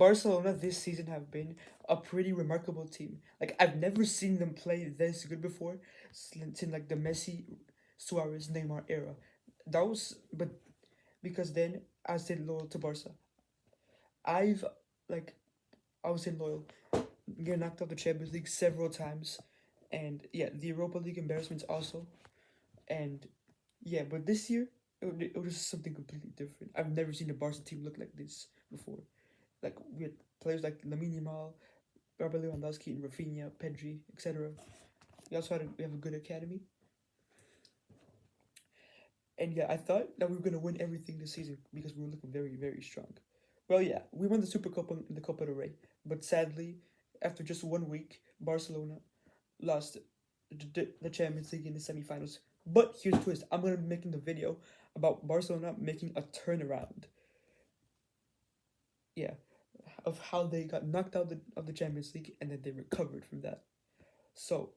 Barcelona this season have been a pretty remarkable team. Like I've never seen them play this good before since like the Messi, Suarez, Neymar era. That was but because then I stayed loyal to Barca. I've like I was in loyal. Get knocked out the Champions League several times, and yeah, the Europa League embarrassments also, and yeah, but this year it was something completely different. I've never seen a Barca team look like this before. Like we had players like Lamine Yamal, Robert Lewandowski, and Rafinha, Pedri, etc. We have a good academy, and yeah, I thought that we were gonna win everything this season because we were looking very strong. Well, yeah, we won the Super Cup and the Copa del Rey, but sadly, after just 1 week, Barcelona lost the Champions League in the semifinals. But here's the twist: I'm gonna be making the video about Barcelona making a turnaround. Yeah, of how they got knocked out of the Champions League and then they recovered from that. So,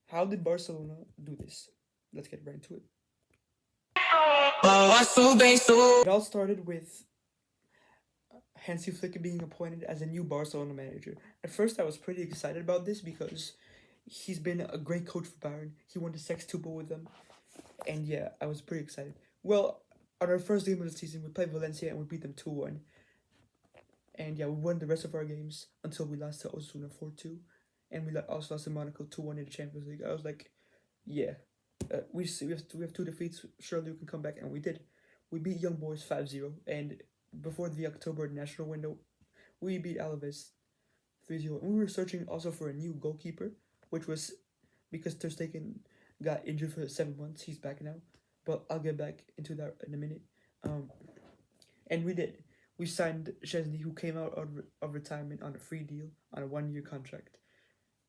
how did Barcelona do this? Let's get right into it. It all started with Hansi Flick being appointed as a new Barcelona manager. At first, I was pretty excited about this because he's been a great coach for Bayern. He won the Sextuple with them, and yeah, I was pretty excited. Well, on our first game of the season, we played Valencia and we beat them 2-1. And yeah, we won the rest of our games until we lost to Osasuna 4-2, and we also lost to Monaco 2-1 in the Champions League. I was like, yeah, we have 2 defeats. Surely we can come back, and we did. We beat Young Boys 5-0, and before the October national window, we beat Alaves 3-0. And we were searching also for a new goalkeeper, which was because Ter Stegen got injured for 7 months. He's back now, but I'll get back into that in a minute. And we did. We signed Chesney, who came out of retirement on a free deal on a 1-year contract.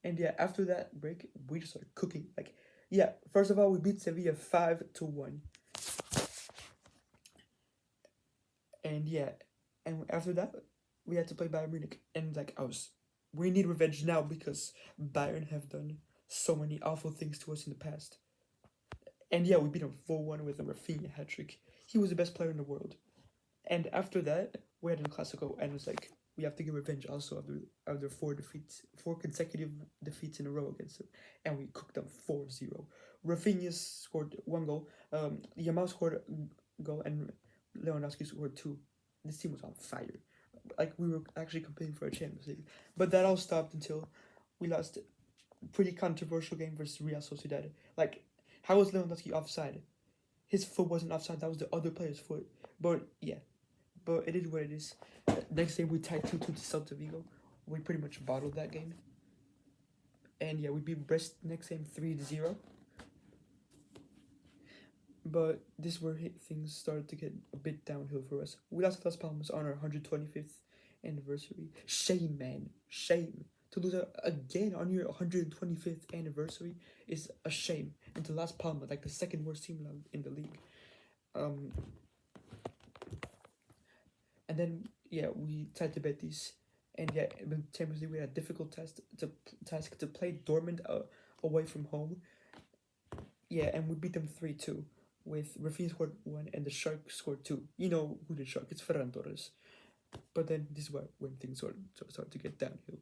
And yeah, after that break, we just started cooking. Like, yeah, first of all, we beat Sevilla 5-1. And yeah, and after that, we had to play Bayern Munich. And like, we need revenge now because Bayern have done so many awful things to us in the past. And yeah, we beat them 4-1 with a Rafinha hat-trick. He was the best player in the world. And after that, we had a Clasico, and it was like, we have to get revenge also after 4 consecutive defeats in a row against them. And we cooked them 4-0. Rafinha scored 1 goal, Yamal scored a goal, and Lewandowski scored 2. This team was on fire. Like, we were actually competing for a Champions League. But that all stopped until we lost a pretty controversial game versus Real Sociedad. Like, how was Lewandowski offside? His foot wasn't offside, that was the other player's foot. But yeah, but it is what it is. Next game we tied 2-2 to Celta Vigo. We pretty much bottled that game. And yeah, we beat Brest next game 3-0. But this is where things started to get a bit downhill for us. We lost to Las Palmas on our 125th anniversary. Shame, man. Shame. To lose again on your 125th anniversary is a shame. And to Las Palmas, like the second worst team in the league. And then, yeah, we tied to Betis. And yeah, in the Champions League, we had a difficult task to play Dortmund away from home. Yeah, and we beat them 3-2. With Rafinha scored 1 and the Shark scored 2. You know who the Shark is, Ferran Torres. But then this is when things started to get downhill.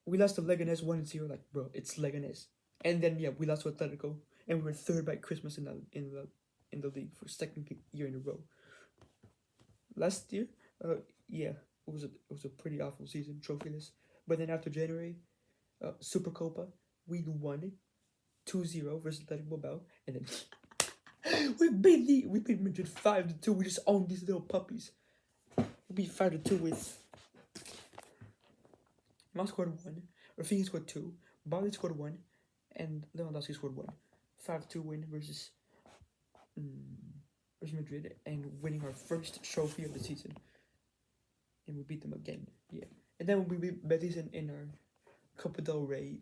We lost to Leganés 1-0. Like, bro, it's Leganés. And then yeah, we lost to Atletico, and we were 3rd by Christmas in the league for 2nd year in a row. Last year, yeah, it was a pretty awful season, trophyless. But then after January, Super Copa, we won 2-0 versus Athletic Bilbao, and then we beat Madrid 5-2. We just owned these little puppies. We beat 5-2 with Mal scored 1, Rafinha scored 2, Barley scored 1, and Lewandowski scored 1. 5-2 win versus Madrid, and winning our first trophy of the season. And we beat them again, yeah. And then we beat Betis in our Copa del Rey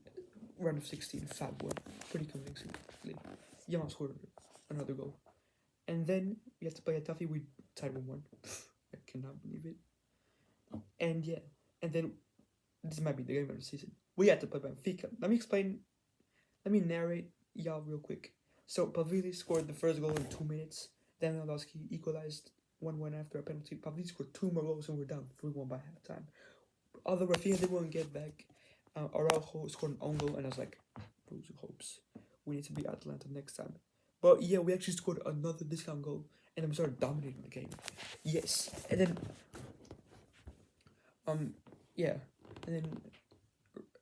round of 16, 5-1, pretty convincingly. Yamal scored another goal. And then we had to play Getafe, we tied 1-1. I cannot believe it. And yeah, and then this might be the game of the season. We had to play Benfica. Let me narrate y'all real quick. So Pavili scored the first goal in 2 minutes. Then Lewandowski equalized 1-1 after a penalty. Pavlidis scored 2 more goals and we're down 3-1 by halftime. Although Rafinha didn't want to get back, Araujo scored an own goal, and I was like, losing hopes. We need to beat Atalanta next time. But yeah, we actually scored another discount goal, and then we started dominating the game. Yes, and then yeah, and then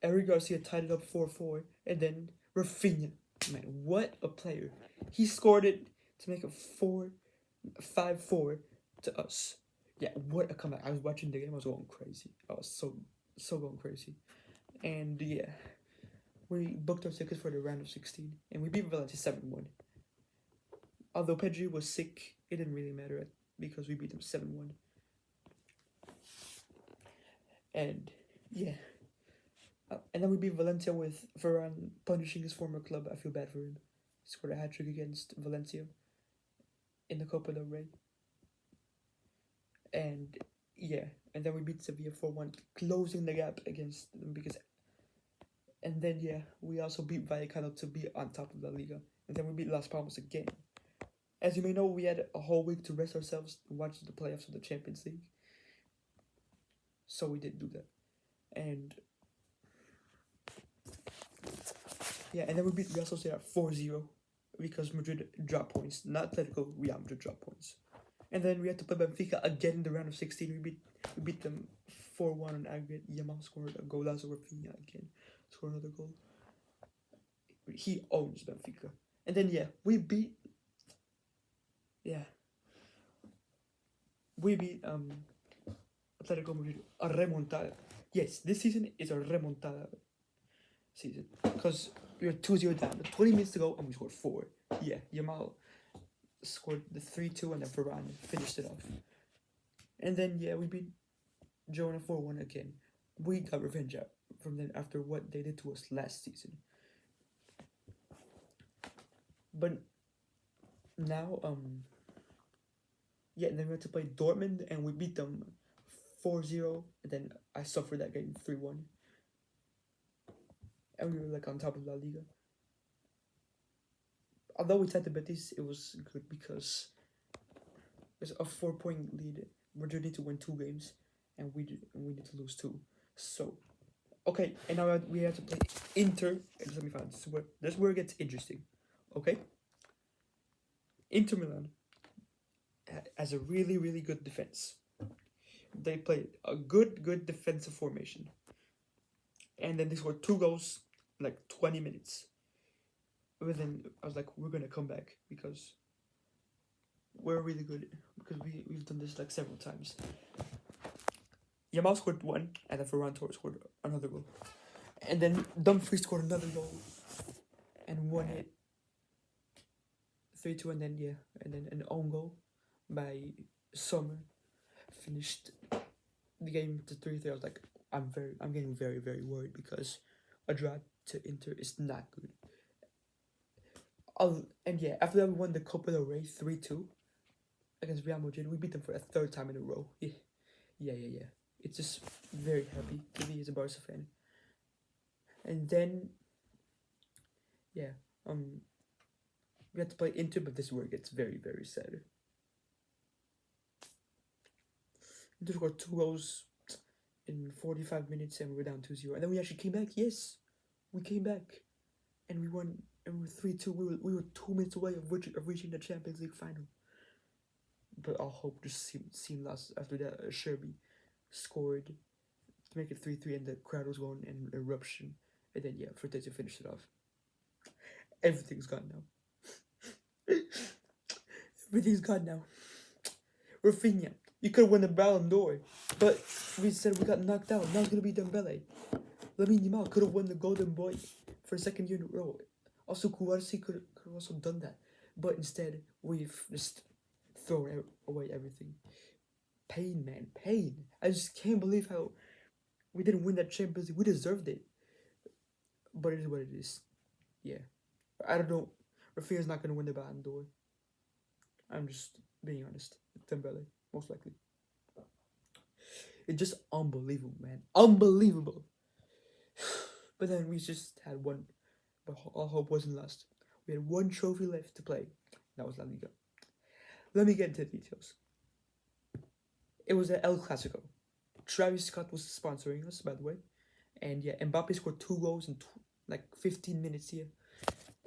Eric Garcia tied it up 4-4, and then Rafinha, man, what a player! He scored it to make it 5-4 to us. Yeah, what a comeback! I was watching the game, I was going crazy. I was so going crazy, and yeah, we booked our tickets for the round of 16, and we beat Valencia 7-1. Although Pedri was sick, it didn't really matter because we beat them 7-1. And yeah. And then we beat Valencia with Varane punishing his former club. I feel bad for him. He scored a hat-trick against Valencia in the Copa del Rey. And yeah, and then we beat Sevilla 4-1, closing the gap against them because... And then yeah, we also beat Vallecano to be on top of La Liga. And then we beat Las Palmas again. As you may know, we had a whole week to rest ourselves to watch the playoffs of the Champions League. So we did do that. And yeah, and then we beat Real Sociedad 4-0 because Madrid dropped points. Not Atletico, Real Madrid dropped points. And then we had to play Benfica again in the round of 16. We beat them 4-1 on aggregate. Yamal scored a goal. Lazo Rafinha again scored another goal. He owns Benfica. And then yeah, we beat Atletico Madrid, a remontada. Yes, this season is a remontada season because we were 2-0 down, 20 minutes to go, and we scored 4. Yeah, Yamal scored the 3-2, and then Varane finished it off. And then yeah, we beat Girona 4-1 again. We got revenge from them after what they did to us last season. But now yeah, and then we had to play Dortmund, and we beat them 4-0, and then I suffered that game 3-1. And we were like on top of La Liga. Although we tied the Betis, it was good because there's a 4-point lead. Madrid need to win 2 games, and we need to lose 2. So, okay, and now we have to play Inter in the semifinals. This is where it gets interesting. Okay, Inter Milan has a really, really good defense. They played a good defensive formation. And then they scored 2 goals in like 20 minutes. But then I was like, we're going to come back because we're really good. Because we've done this like several times. Yamal scored 1, and then Ferran Torres scored another goal. And then Dumfries scored another goal and won it 3-2, and then yeah, and then an own goal by Sommer finished the game to 3-3. I was like, I'm getting very, very worried because a draw to Inter is not good. And yeah, after that we won the Copa del Rey 3-2 against Real Madrid. We beat them for a 3rd time in a row. Yeah. It's just very happy to be as a Barca fan. And then yeah, we had to play Inter, but this is where it gets very, very sad. Inter scored 2 goals in 45 minutes, and we were down 2-0. And then we actually came back. Yes, we came back, and we won. And we were 3-2. We were 2 minutes away of reaching the Champions League final. But our hope just seemed lost after that. Sherby scored to make it 3-3, and the crowd was going in an eruption. And then yeah, Fortezio finished it off. Everything's gone now. Everything's gone now. Rafinha, you could have won the Ballon d'Or, but we said we got knocked out. Now it's gonna be Dembele. Lamine Yamal could have won the Golden Boy for a 2nd year in a row. Also, Kouarsi could have also done that, but instead we've just thrown away everything. Pain, man, pain. I just can't believe how we didn't win that Champions League. We deserved it, but it is what it is. Yeah, I don't know. Rafinha's not gonna win the Ballon d'Or. I'm just being honest. Dembele, most likely. It's just unbelievable, man. Unbelievable. But then we just had one. But all hope wasn't lost. We had 1 trophy left to play. That was La Liga. Let me get into the details. It was a El Clasico. Travis Scott was sponsoring us, by the way. And yeah, Mbappe scored 2 goals in like 15 minutes here.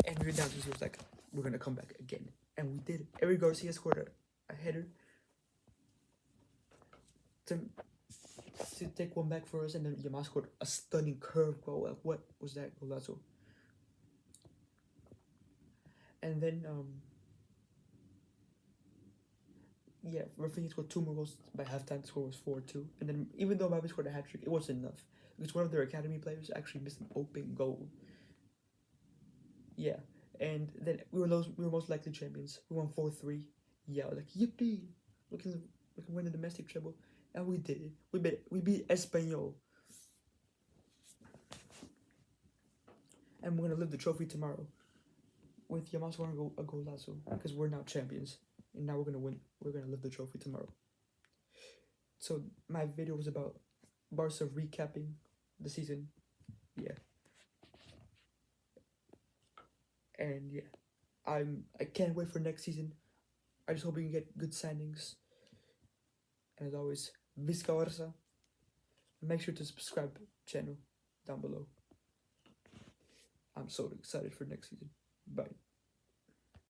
And we were down to zero. It was like, we're gonna come back again. And we did. Eric Garcia scored a header to take one back for us, and then Yamal scored a stunning curve goal. Like, what was that golazo? And then yeah, Rafinha scored 2 more goals by halftime. The score was 4-2. And then even though Mbappe scored a hat trick, it wasn't enough because one of their academy players actually missed an open goal. Yeah, and then we were most likely champions. We won 4-3. Yeah, like yippee! We can win the domestic treble, and we did it. We beat Espanyol, and we're gonna lift the trophy tomorrow with Yamal scoring a golazo because we're now champions, and now we're gonna win. We're gonna lift the trophy tomorrow. So my video was about Barca recapping the season. Yeah. And yeah, I can't wait for next season. I just hope we can get good signings. And as always, Visca Barça. Make sure to subscribe channel down below. I'm so excited for next season. Bye.